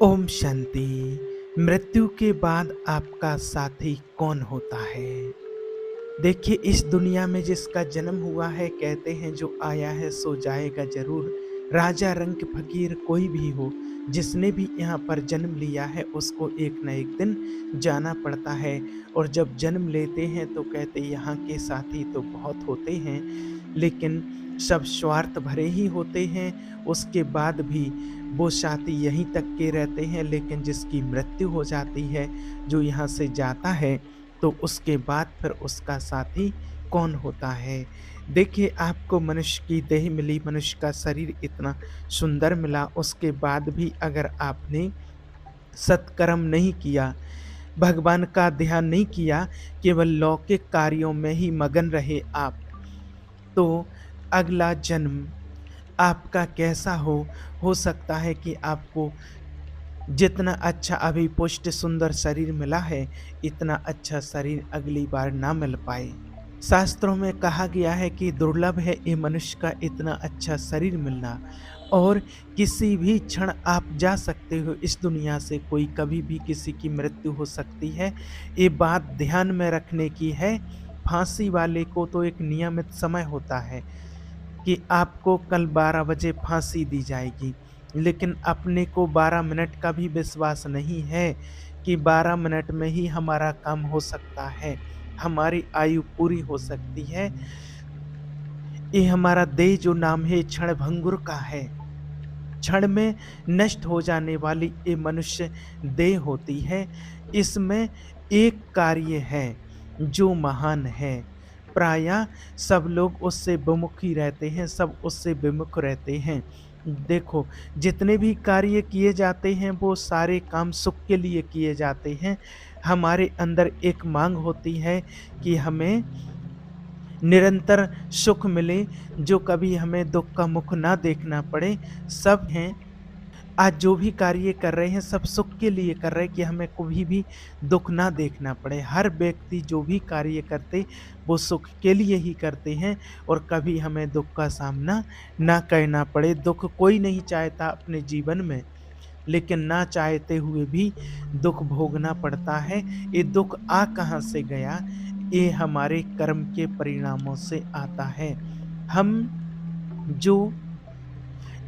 ओम शांति। मृत्यु के बाद आपका साथी कौन होता है? देखिए, इस दुनिया में जिसका जन्म हुआ है, कहते हैं जो आया है सो जाएगा जरूर। राजा रंक फकीर कोई भी हो, जिसने भी यहाँ पर जन्म लिया है उसको एक न एक दिन जाना पड़ता है। और जब जन्म लेते हैं तो कहते यहाँ के साथी तो बहुत होते हैं, लेकिन सब स्वार्थ भरे ही होते हैं। उसके बाद भी वो साथी यहीं तक के रहते हैं, लेकिन जिसकी मृत्यु हो जाती है, जो यहाँ से जाता है, तो उसके बाद फिर उसका साथी कौन होता है? देखिए, आपको मनुष्य की देह मिली, मनुष्य का शरीर इतना सुंदर मिला, उसके बाद भी अगर आपने सत्कर्म नहीं किया, भगवान का ध्यान नहीं किया, केवल लौकिक कार्यों में ही मगन रहे आप, तो अगला जन्म आपका कैसा हो सकता है कि आपको जितना अच्छा अभी पुष्ट सुंदर शरीर मिला है, इतना अच्छा शरीर अगली बार ना मिल पाए। शास्त्रों में कहा गया है कि दुर्लभ है ये मनुष्य का इतना अच्छा शरीर मिलना, और किसी भी क्षण आप जा सकते हो इस दुनिया से। कोई कभी भी किसी की मृत्यु हो सकती है, ये बात ध्यान में रखने की है। फांसी वाले को तो एक नियमित समय होता है कि आपको कल 12 बजे फांसी दी जाएगी, लेकिन अपने को 12 मिनट का भी विश्वास नहीं है कि 12 मिनट में ही हमारा काम हो सकता है, हमारी आयु पूरी हो सकती है। ये हमारा देह जो नाम है क्षण भंगुर का है, क्षण में नष्ट हो जाने वाली ये मनुष्य देह होती है। इसमें एक कार्य है जो महान है, प्रायः सब लोग उससे विमुख ही रहते हैं, सब उससे विमुख रहते हैं। देखो, जितने भी कार्य किए जाते हैं वो सारे काम सुख के लिए किए जाते हैं। हमारे अंदर एक मांग होती है कि हमें निरंतर सुख मिले, जो कभी हमें दुख का मुख ना देखना पड़े। सब हैं, आज जो भी कार्य कर रहे हैं सब सुख के लिए कर रहे हैं कि हमें कभी भी दुख ना देखना पड़े। हर व्यक्ति जो भी कार्य करते वो सुख के लिए ही करते हैं, और कभी हमें दुख का सामना ना करना पड़े। दुख कोई नहीं चाहता अपने जीवन में, लेकिन ना चाहते हुए भी दुख भोगना पड़ता है। ये दुख आ कहाँ से गया? ये हमारे कर्म के परिणामों से आता है। हम जो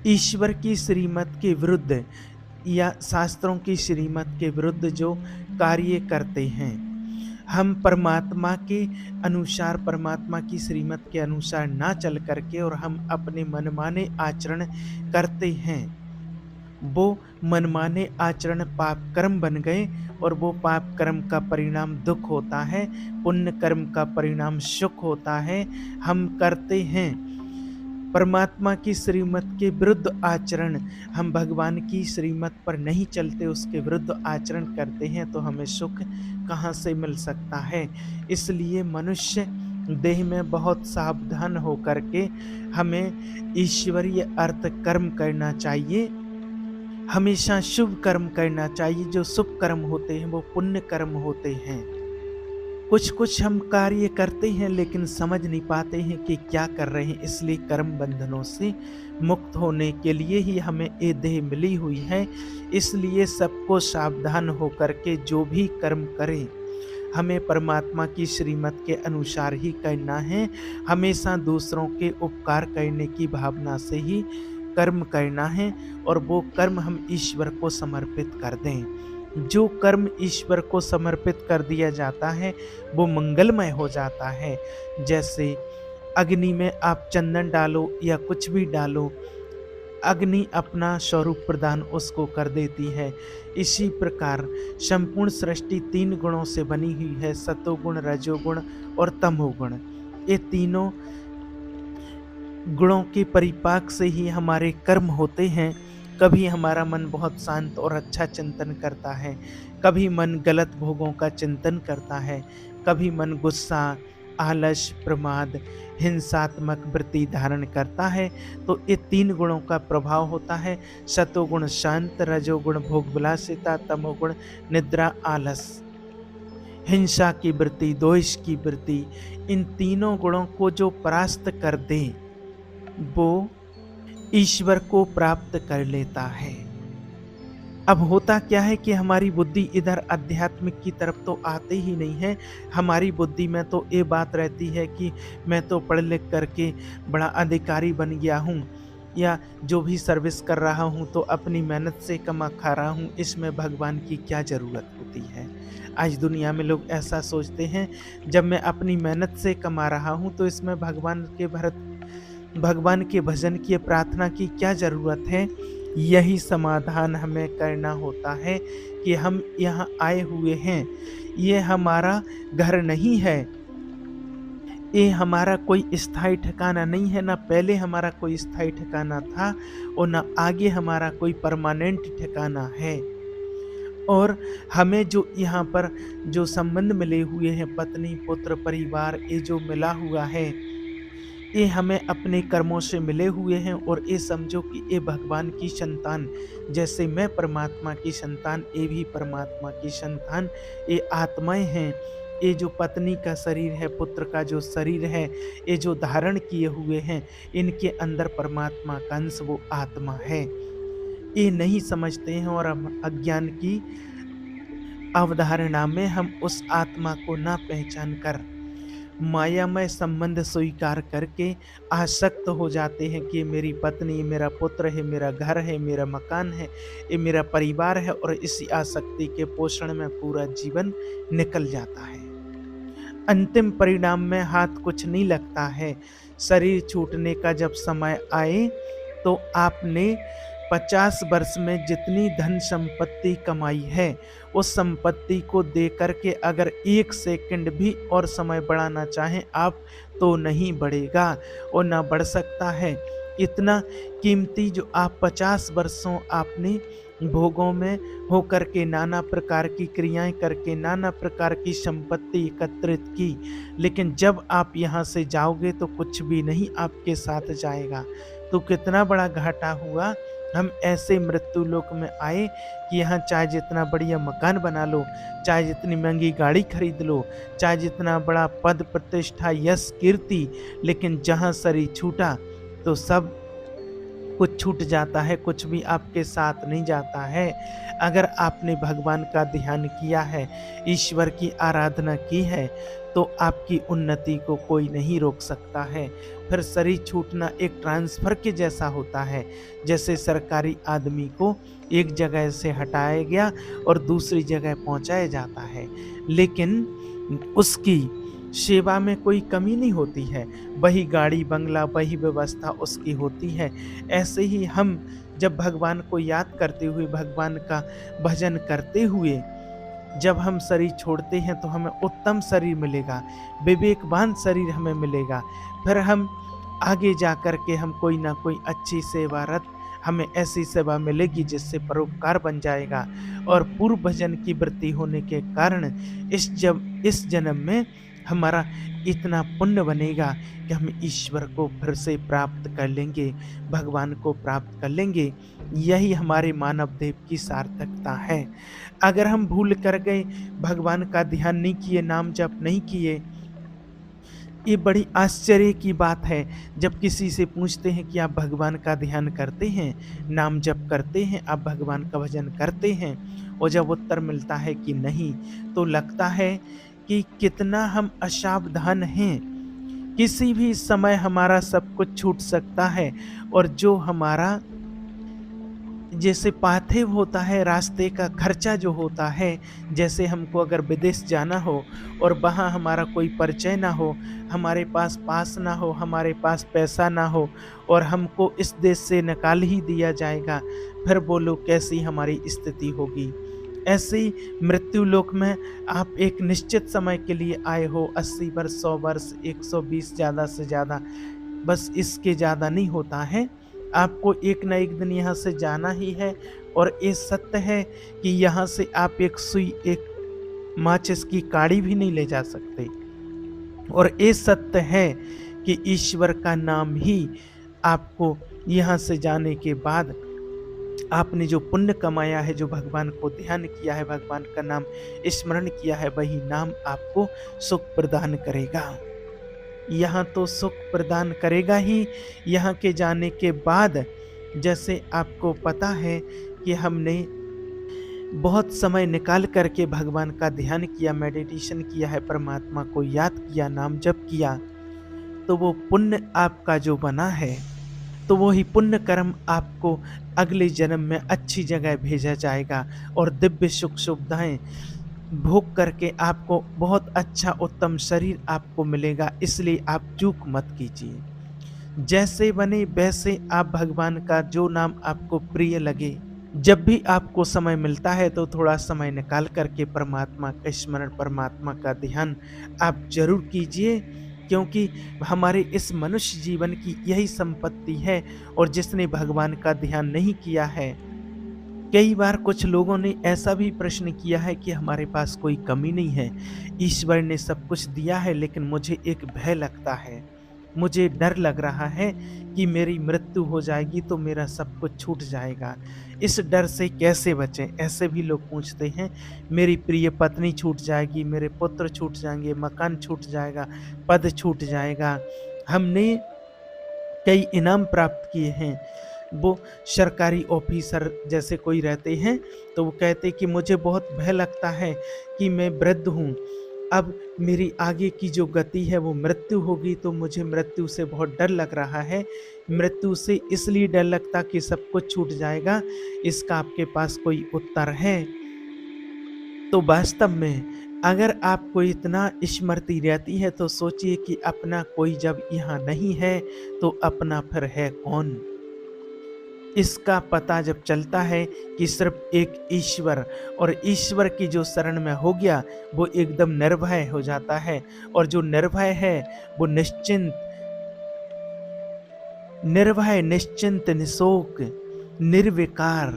ईश्वर की श्रीमत के विरुद्ध या शास्त्रों की श्रीमत के विरुद्ध जो कार्य करते हैं, हम परमात्मा के अनुसार, परमात्मा की श्रीमत के अनुसार ना चल करके और हम अपने मनमाने आचरण करते हैं, वो मनमाने आचरण पाप कर्म बन गए, और वो पाप कर्म का परिणाम दुख होता है, पुण्य कर्म का परिणाम सुख होता है। हम करते हैं परमात्मा की श्रीमत के विरुद्ध आचरण, हम भगवान की श्रीमत पर नहीं चलते, उसके विरुद्ध आचरण करते हैं, तो हमें सुख कहाँ से मिल सकता है? इसलिए मनुष्य देह में बहुत सावधान होकर के हमें ईश्वरीय अर्थ कर्म करना चाहिए। हमेशा शुभ कर्म करना चाहिए। जो शुभ कर्म होते हैं वो पुण्य कर्म होते हैं। कुछ कुछ हम कार्य करते हैं लेकिन समझ नहीं पाते हैं कि क्या कर रहे हैं, इसलिए कर्म बंधनों से मुक्त होने के लिए ही हमें ये देह मिली हुई है। इसलिए सबको सावधान होकर के जो भी कर्म करें, हमें परमात्मा की श्रीमत के अनुसार ही करना है। हमेशा दूसरों के उपकार करने की भावना से ही कर्म करना है, और वो कर्म हम ईश्वर को समर्पित कर दें। जो कर्म ईश्वर को समर्पित कर दिया जाता है वो मंगलमय हो जाता है। जैसे अग्नि में आप चंदन डालो या कुछ भी डालो, अग्नि अपना स्वरूप प्रदान उसको कर देती है। इसी प्रकार संपूर्ण सृष्टि 3 गुणों से बनी हुई है, सतोगुण, रजोगुण और तमोगुण। ये तीनों गुणों के परिपाक से ही हमारे कर्म होते हैं। कभी हमारा मन बहुत शांत और अच्छा चिंतन करता है, कभी मन गलत भोगों का चिंतन करता है, कभी मन गुस्सा, आलस, प्रमाद, हिंसात्मक वृत्ति धारण करता है। तो ये 3 गुणों का प्रभाव होता है। सतोगुण शांत, रजोगुण भोग विलासिता, तमोगुण निद्रा, आलस, हिंसा की वृत्ति, द्वेष की वृत्ति। इन तीनों गुणों को जो परास्त कर दे वो ईश्वर को प्राप्त कर लेता है। अब होता क्या है कि हमारी बुद्धि इधर आध्यात्मिक की तरफ तो आते ही नहीं है। हमारी बुद्धि में तो ये बात रहती है कि मैं तो पढ़ लिख करके बड़ा अधिकारी बन गया हूँ, या जो भी सर्विस कर रहा हूँ तो अपनी मेहनत से कमा खा रहा हूँ, इसमें भगवान की क्या ज़रूरत होती है। आज दुनिया में लोग ऐसा सोचते हैं, जब मैं अपनी मेहनत से कमा रहा हूँ तो इसमें भगवान के भजन की प्रार्थना की क्या ज़रूरत है। यही समाधान हमें करना होता है कि हम यहाँ आए हुए हैं, ये हमारा घर नहीं है, ये हमारा कोई स्थायी ठिकाना नहीं है। ना पहले हमारा कोई स्थायी ठिकाना था और ना आगे हमारा कोई परमानेंट ठिकाना है। और हमें जो यहाँ पर जो संबंध मिले हुए हैं, पत्नी पुत्र परिवार, ये जो मिला हुआ है, ये हमें अपने कर्मों से मिले हुए हैं। और ये समझो कि ये भगवान की संतान, जैसे मैं परमात्मा की संतान, ये भी परमात्मा की संतान, ये आत्माएं हैं। ये जो पत्नी का शरीर है, पुत्र का जो शरीर है, ये जो धारण किए हुए हैं, इनके अंदर परमात्मा का अंश वो आत्मा है। ये नहीं समझते हैं और हम अज्ञान की अवधारणा में हम उस आत्मा को ना पहचान कर मायामय संबंध स्वीकार करके आसक्त हो जाते हैं कि ये मेरी पत्नी, मेरा पुत्र है, मेरा घर है, मेरा मकान है, ये मेरा परिवार है। और इसी आसक्ति के पोषण में पूरा जीवन निकल जाता है। अंतिम परिणाम में हाथ कुछ नहीं लगता है। शरीर छूटने का जब समय आए तो आपने 50 वर्ष में जितनी धन संपत्ति कमाई है, उस संपत्ति को दे करके अगर 1 सेकंड भी और समय बढ़ाना चाहें आप, तो नहीं बढ़ेगा और ना बढ़ सकता है। इतना कीमती जो आप 50 वर्षों आपने भोगों में होकर के नाना प्रकार की क्रियाएं करके नाना प्रकार की संपत्ति एकत्रित की, लेकिन जब आप यहाँ से जाओगे तो कुछ भी नहीं आपके साथ जाएगा। तो कितना बड़ा घाटा हुआ। हम ऐसे मृत्यु लोक में आए कि यहाँ चाहे जितना बढ़िया मकान बना लो, चाहे जितनी महंगी गाड़ी खरीद लो, चाहे जितना बड़ा पद प्रतिष्ठा यश कीर्ति, लेकिन जहाँ शरीर छूटा तो सब कुछ छूट जाता है, कुछ भी आपके साथ नहीं जाता है। अगर आपने भगवान का ध्यान किया है, ईश्वर की आराधना की है, तो आपकी उन्नति को कोई नहीं रोक सकता है। फिर शरीर छूटना एक ट्रांसफ़र के जैसा होता है, जैसे सरकारी आदमी को एक जगह से हटाया गया और दूसरी जगह पहुंचाया जाता है, लेकिन उसकी सेवा में कोई कमी नहीं होती है। वही गाड़ी बंगला, वही व्यवस्था उसकी होती है। ऐसे ही हम जब भगवान को याद करते हुए, भगवान का भजन करते हुए जब हम शरीर छोड़ते हैं तो हमें उत्तम शरीर मिलेगा, विवेकवान शरीर हमें मिलेगा। फिर हम आगे जा कर के हम कोई ना कोई अच्छी सेवारत, हमें ऐसी सेवा मिलेगी जिससे परोपकार बन जाएगा। और पूर्व भजन की वृत्ति होने के कारण इस जन्म में हमारा इतना पुण्य बनेगा कि हम ईश्वर को फिर से प्राप्त कर लेंगे, भगवान को प्राप्त कर लेंगे। यही हमारे मानव देव की सार्थकता है। अगर हम भूल कर गए, भगवान का ध्यान नहीं किए, नाम जप नहीं किए, ये बड़ी आश्चर्य की बात है। जब किसी से पूछते हैं कि आप भगवान का ध्यान करते हैं, नाम जप करते हैं, आप भगवान का भजन करते हैं, और जब उत्तर मिलता है कि नहीं, तो लगता है कि कितना हम असावधान हैं। किसी भी समय हमारा सब कुछ छूट सकता है। और जो हमारा जैसे पार्थिव होता है, रास्ते का खर्चा जो होता है, जैसे हमको अगर विदेश जाना हो और वहाँ हमारा कोई परिचय ना हो, हमारे पास ना हो, हमारे पास पैसा ना हो, और हमको इस देश से निकाल ही दिया जाएगा, फिर बोलो कैसी हमारी स्थिति होगी। ऐसे ही मृत्यु लोक में आप एक निश्चित समय के लिए आए हो, 80 वर्ष, 100 वर्ष, 120, ज़्यादा से ज़्यादा, बस इसके ज़्यादा नहीं होता है। आपको एक ना एक दिन यहाँ से जाना ही है। और ये सत्य है कि यहाँ से आप एक सुई, एक माचिस की काड़ी भी नहीं ले जा सकते। और ये सत्य है कि ईश्वर का नाम ही आपको यहाँ से जाने के बाद, आपने जो पुण्य कमाया है, जो भगवान को ध्यान किया है, भगवान का नाम स्मरण किया है, वही नाम आपको सुख प्रदान करेगा। यहाँ तो सुख प्रदान करेगा ही, यहाँ के जाने के बाद, जैसे आपको पता है कि हमने बहुत समय निकाल कर के भगवान का ध्यान किया, मेडिटेशन किया है, परमात्मा को याद किया, नाम जप किया, तो वो पुण्य आपका जो बना है, तो वो ही पुण्य कर्म आपको अगले जन्म में अच्छी जगह भेजा जाएगा और दिव्य सुख सुविधाएँ भोग करके आपको बहुत अच्छा उत्तम शरीर आपको मिलेगा। इसलिए आप चूक मत कीजिए। जैसे बने वैसे आप भगवान का जो नाम आपको प्रिय लगे, जब भी आपको समय मिलता है तो थोड़ा समय निकाल कर के परमात्मा का स्मरण, परमात्मा का ध्यान आप ज़रूर कीजिए, क्योंकि हमारे इस मनुष्य जीवन की यही संपत्ति है। और जिसने भगवान का ध्यान नहीं किया है, कई बार कुछ लोगों ने ऐसा भी प्रश्न किया है कि हमारे पास कोई कमी नहीं है, ईश्वर ने सब कुछ दिया है, लेकिन मुझे एक भय लगता है, मुझे डर लग रहा है कि मेरी मृत्यु हो जाएगी तो मेरा सब कुछ छूट जाएगा। इस डर से कैसे बचें? ऐसे भी लोग पूछते हैं। मेरी प्रिय पत्नी छूट जाएगी, मेरे पुत्र छूट जाएँगे, मकान छूट जाएगा, पद छूट जाएगा। हमने कई इनाम प्राप्त किए हैं। वो सरकारी ऑफिसर जैसे कोई रहते हैं, तो वो कहते कि मुझे बहुत भय लगता है कि मैं वृद्ध हूँ, अब मेरी आगे की जो गति है वो मृत्यु होगी, तो मुझे मृत्यु से बहुत डर लग रहा है। मृत्यु से इसलिए डर लगता कि सब कुछ छूट जाएगा। इसका आपके पास कोई उत्तर है? तो वास्तव में अगर आपको इतना स्मृति रहती है तो सोचिए कि अपना कोई जब यहाँ नहीं है तो अपना फिर है कौन? इसका पता जब चलता है कि सिर्फ एक ईश्वर, और ईश्वर की जो शरण में हो गया वो एकदम निर्भय हो जाता है। और जो निर्भय है वो निर्भय, निश्चिंत, निशोक, निर्विकार,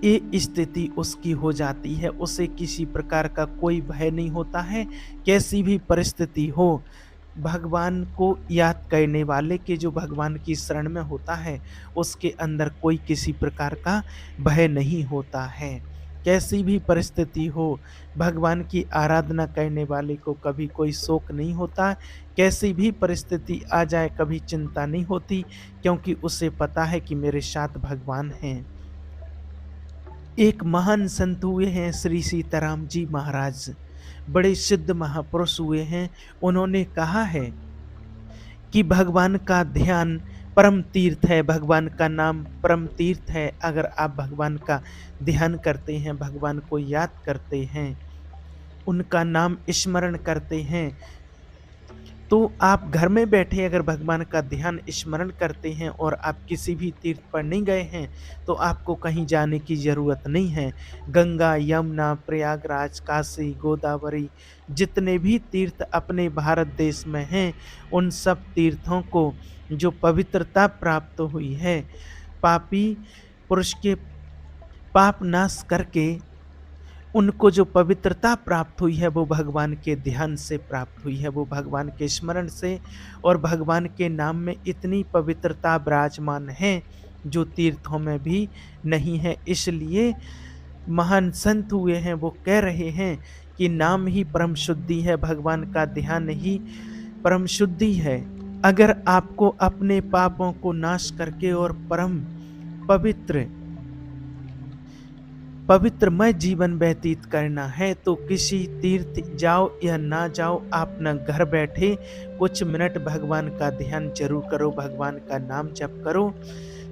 ये स्थिति उसकी हो जाती है। उसे किसी प्रकार का कोई भय नहीं होता है, कैसी भी परिस्थिति हो। भगवान को याद करने वाले के जो भगवान की शरण में होता है, उसके अंदर कोई किसी प्रकार का भय नहीं होता है। कैसी भी परिस्थिति हो, भगवान की आराधना करने वाले को कभी कोई शोक नहीं होता। कैसी भी परिस्थिति आ जाए कभी चिंता नहीं होती, क्योंकि उसे पता है कि मेरे साथ भगवान हैं। एक महान संत हुए हैं श्री सीताराम जी महाराज, बड़े सिद्ध महापुरुष हुए हैं। उन्होंने कहा है कि भगवान का ध्यान परम तीर्थ है, भगवान का नाम परम तीर्थ है। अगर आप भगवान का ध्यान करते हैं, भगवान को याद करते हैं, उनका नाम स्मरण करते हैं, तो आप घर में बैठे अगर भगवान का ध्यान स्मरण करते हैं और आप किसी भी तीर्थ पर नहीं गए हैं, तो आपको कहीं जाने की ज़रूरत नहीं है। गंगा, यमुना, प्रयागराज, काशी, गोदावरी, जितने भी तीर्थ अपने भारत देश में हैं, उन सब तीर्थों को जो पवित्रता प्राप्त हुई है, पापी पुरुष के पाप नाश करके उनको जो पवित्रता प्राप्त हुई है वो भगवान के ध्यान से प्राप्त हुई है, वो भगवान के स्मरण से। और भगवान के नाम में इतनी पवित्रता विराजमान है जो तीर्थों में भी नहीं है। इसलिए महान संत हुए हैं, वो कह रहे हैं कि नाम ही परम शुद्धि है, भगवान का ध्यान ही परम शुद्धि है। अगर आपको अपने पापों को नाश करके और परम पवित्र पवित्रमय जीवन व्यतीत करना है, तो किसी तीर्थ जाओ या ना जाओ, आप न घर बैठे कुछ मिनट भगवान का ध्यान जरूर करो, भगवान का नाम जप करो।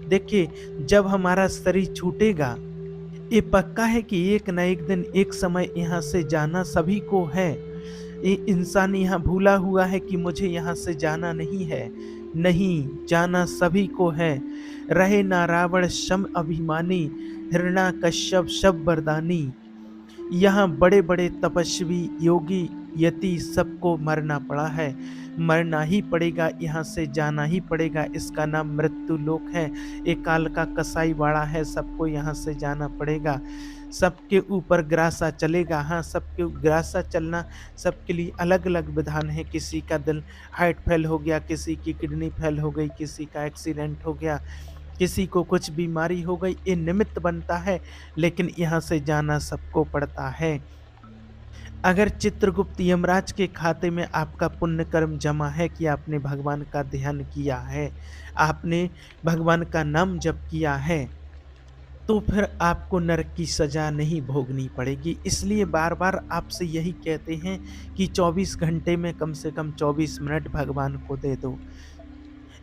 देखिए, जब हमारा शरीर छूटेगा, ये पक्का है कि एक न एक दिन एक समय यहाँ से जाना सभी को है। ये इंसान यहाँ भूला हुआ है कि मुझे यहाँ से जाना नहीं है। नहीं, जाना सभी को है। रहे ना रावण सम अभिमानी, हिरण्यकश्यप सब वरदानी। यहाँ बड़े बड़े तपस्वी, योगी, यति सबको मरना पड़ा है, मरना ही पड़ेगा, यहाँ से जाना ही पड़ेगा। इसका नाम मृत्यु लोक है, एक काल का कसाई बाड़ा है, सबको यहाँ से जाना पड़ेगा। सबके ऊपर ग्रासा चलेगा। हाँ, सबके ग्रासा चलना सबके लिए अलग अलग विधान है। किसी का दिल हार्ट फेल हो गया, किसी की किडनी फेल हो गई, किसी का एक्सीडेंट हो गया, किसी को कुछ बीमारी हो गई, ये निमित्त बनता है, लेकिन यहाँ से जाना सबको पड़ता है। अगर चित्रगुप्त यमराज के खाते में आपका पुण्य कर्म जमा है कि आपने भगवान का ध्यान किया है, आपने भगवान का नाम जप किया है, तो फिर आपको नरक की सज़ा नहीं भोगनी पड़ेगी। इसलिए बार-बार आपसे यही कहते हैं कि 24 घंटे में कम से कम 24 मिनट भगवान को दे दो।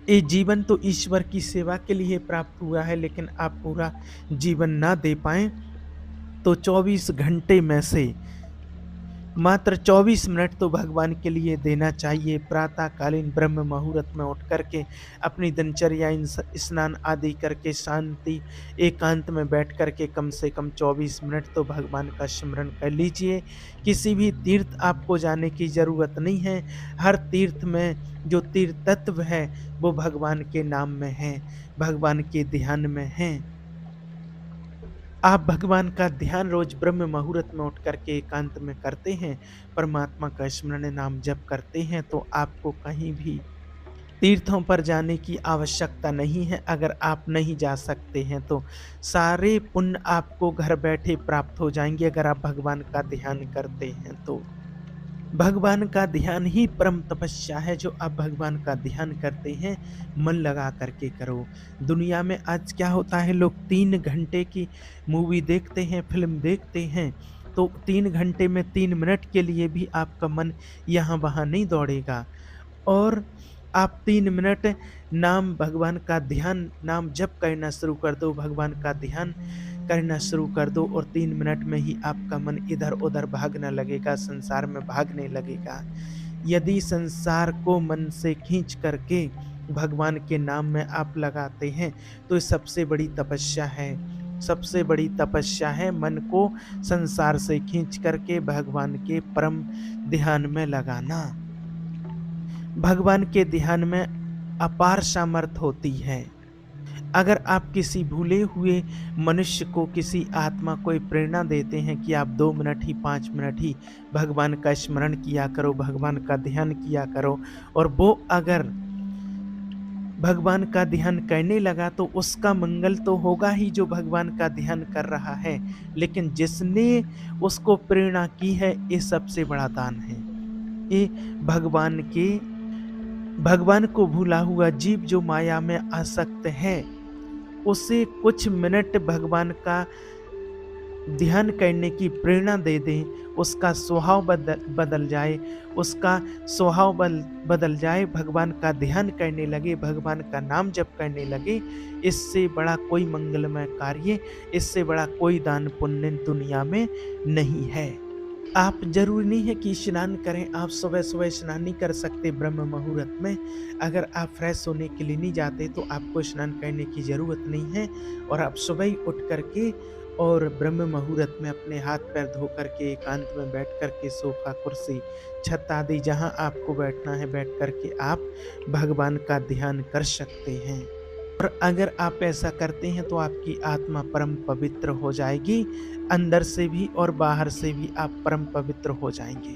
ये जीवन तो ईश्वर की सेवा के लिए प्राप्त हुआ है, लेकिन आप पूरा जीवन ना दे पाएँ, तो 24 घंटे में से मात्र 24 मिनट तो भगवान के लिए देना चाहिए। प्रातःकालीन ब्रह्म मुहूर्त में उठ कर के अपनी दिनचर्या स्नान आदि करके शांति एकांत में बैठ कर के कम से कम 24 मिनट तो भगवान का स्मरण कर लीजिए। किसी भी तीर्थ आपको जाने की ज़रूरत नहीं है। हर तीर्थ में जो तीर्थ तत्व है वो भगवान के नाम में है, भगवान के ध्यान में है। आप भगवान का ध्यान रोज ब्रह्म मुहूर्त में उठ करके एकांत में करते हैं, परमात्मा का स्मरण नाम जप करते हैं, तो आपको कहीं भी तीर्थों पर जाने की आवश्यकता नहीं है। अगर आप नहीं जा सकते हैं तो सारे पुण्य आपको घर बैठे प्राप्त हो जाएंगे, अगर आप भगवान का ध्यान करते हैं तो। भगवान का ध्यान ही परम तपस्या है। जो आप भगवान का ध्यान करते हैं, मन लगा करके करो। दुनिया में आज क्या होता है, लोग 3 घंटे की मूवी देखते हैं, फ़िल्म देखते हैं, तो 3 घंटे में 3 मिनट के लिए भी आपका मन यहाँ-वहाँ नहीं दौड़ेगा। और आप 3 मिनट नाम भगवान का ध्यान, नाम जप करना शुरू कर दो, भगवान का ध्यान करना शुरू कर दो, और 3 मिनट में ही आपका मन इधर-उधर भागने लगेगा, संसार में भागने लगेगा। यदि संसार को मन से खींच करके भगवान के नाम में आप लगाते हैं, तो ये सबसे बड़ी तपस्या है। सबसे बड़ी तपस्या है मन को संसार से खींच करके भगवान के परम ध्यान में लगाना। भगवान के ध्यान में अपार सामर्थ होती है। अगर आप किसी भूले हुए मनुष्य को, किसी आत्मा को प्रेरणा देते हैं कि आप 2 मिनट ही 5 मिनट ही भगवान का स्मरण किया करो, भगवान का ध्यान किया करो, और वो अगर भगवान का ध्यान करने लगा तो उसका मंगल तो होगा ही जो भगवान का ध्यान कर रहा है, लेकिन जिसने उसको प्रेरणा की है, ये सबसे बड़ा दान है। ये भगवान को भूला हुआ जीव जो माया में आसक्त है, उसे कुछ मिनट भगवान का ध्यान करने की प्रेरणा दे दें, उसका स्वभाव बदल जाए, उसका स्वभाव बदल जाए, भगवान का ध्यान करने लगे, भगवान का नाम जप करने लगे। इससे बड़ा कोई मंगलमय कार्य, इससे बड़ा कोई दान पुण्य दुनिया में नहीं है। आप ज़रूरी नहीं है कि स्नान करें, आप सुबह-सुबह स्नान नहीं कर सकते ब्रह्म मुहूर्त में। अगर आप फ्रेश होने के लिए नहीं जाते तो आपको स्नान करने की ज़रूरत नहीं है, और आप सुबह ही उठ कर के और ब्रह्म मुहूर्त में अपने हाथ-पैर धो कर के एकांत में बैठ कर के सोफ़ा, कुर्सी, छत आदि जहाँ आपको बैठना है बैठ कर के आप भगवान का ध्यान कर सकते हैं। और अगर आप ऐसा करते हैं तो आपकी आत्मा परम पवित्र हो जाएगी, अंदर से भी और बाहर से भी आप परम पवित्र हो जाएंगे।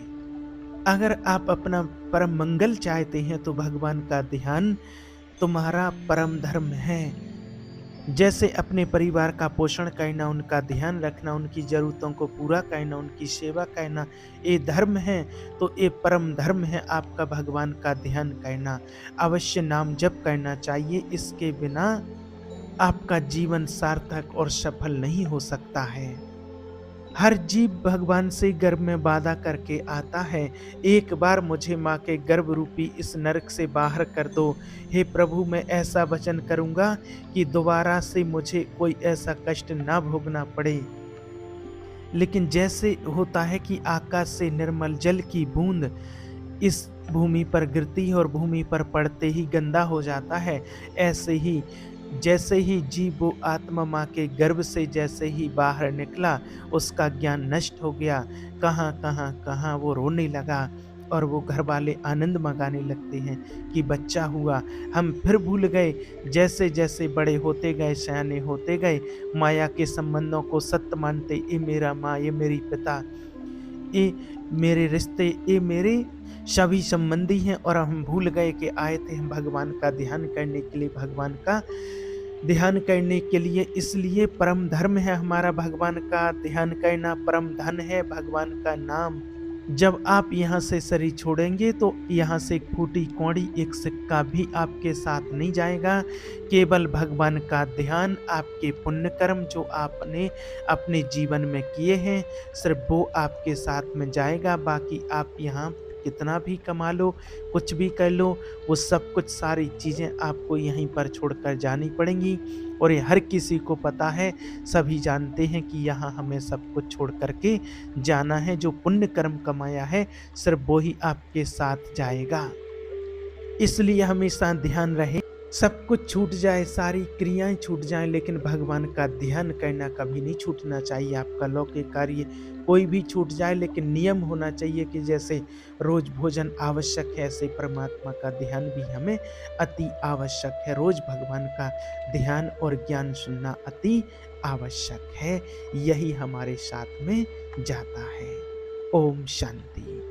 अगर आप अपना परम मंगल चाहते हैं तो भगवान का ध्यान तुम्हारा परम धर्म है। जैसे अपने परिवार का पोषण करना, उनका ध्यान रखना, उनकी ज़रूरतों को पूरा करना, उनकी सेवा करना, ये धर्म है, तो ये परम धर्म है आपका भगवान का ध्यान करना। अवश्य नाम जप करना चाहिए, इसके बिना आपका जीवन सार्थक और सफल नहीं हो सकता है। हर जीव भगवान से गर्भ में वादा करके आता है, एक बार मुझे माँ के गर्भ रूपी इस नरक से बाहर कर दो। हे प्रभु, मैं ऐसा वचन करूँगा कि दोबारा से मुझे कोई ऐसा कष्ट ना भोगना पड़े। लेकिन जैसे होता है कि आकाश से निर्मल जल की बूंद इस भूमि पर गिरती है और भूमि पर पड़ते ही गंदा हो जाता है, ऐसे ही जैसे ही जीव वो आत्मा माँ के गर्भ से जैसे ही बाहर निकला, उसका ज्ञान नष्ट हो गया। कहाँ वो रोने लगा, और वो घर वाले आनंद मनाने लगते हैं कि बच्चा हुआ। हम फिर भूल गए, जैसे जैसे बड़े होते गए, सयाने होते गए, माया के संबंधों को सत्य मानते, ये मेरा माँ, ये मेरी पिता, ये मेरे रिश्ते, ये मेरे सभी संबंधी हैं, और हम भूल गए कि आए थे हम भगवान का ध्यान करने के लिए, भगवान का ध्यान करने के लिए। इसलिए परम धर्म है हमारा भगवान का ध्यान करना, परम धन है भगवान का नाम। जब आप यहाँ से शरीर छोड़ेंगे तो यहाँ से एक फूटी कौड़ी एक सिक्का भी आपके साथ नहीं जाएगा। केवल भगवान का ध्यान, आपके पुण्य कर्म जो आपने अपने जीवन में किए हैं, सिर्फ़ वो आपके साथ में जाएगा। बाकी आप यहाँ कितना भी कमा लो, कुछ भी कर लो, वो सब कुछ सारी चीज़ें आपको यहीं पर छोड़कर जानी पड़ेंगी। और ये हर किसी को पता है, सभी जानते हैं कि यहाँ हमें सब कुछ छोड़ कर के जाना है। जो पुण्य कर्म कमाया है, सिर्फ़ वो ही आपके साथ जाएगा। इसलिए हमेशा ध्यान रहे, सब कुछ छूट जाए, सारी क्रियाएँ छूट जाएँ, लेकिन भगवान का ध्यान करना कभी नहीं छूटना चाहिए। आपका लौकिक कार्य कोई भी छूट जाए, लेकिन नियम होना चाहिए कि जैसे रोज़ भोजन आवश्यक है, ऐसे परमात्मा का ध्यान भी हमें अति आवश्यक है। रोज़ भगवान का ध्यान और ज्ञान सुनना अति आवश्यक है। यही हमारे साथ में जाता है। ओम शांति।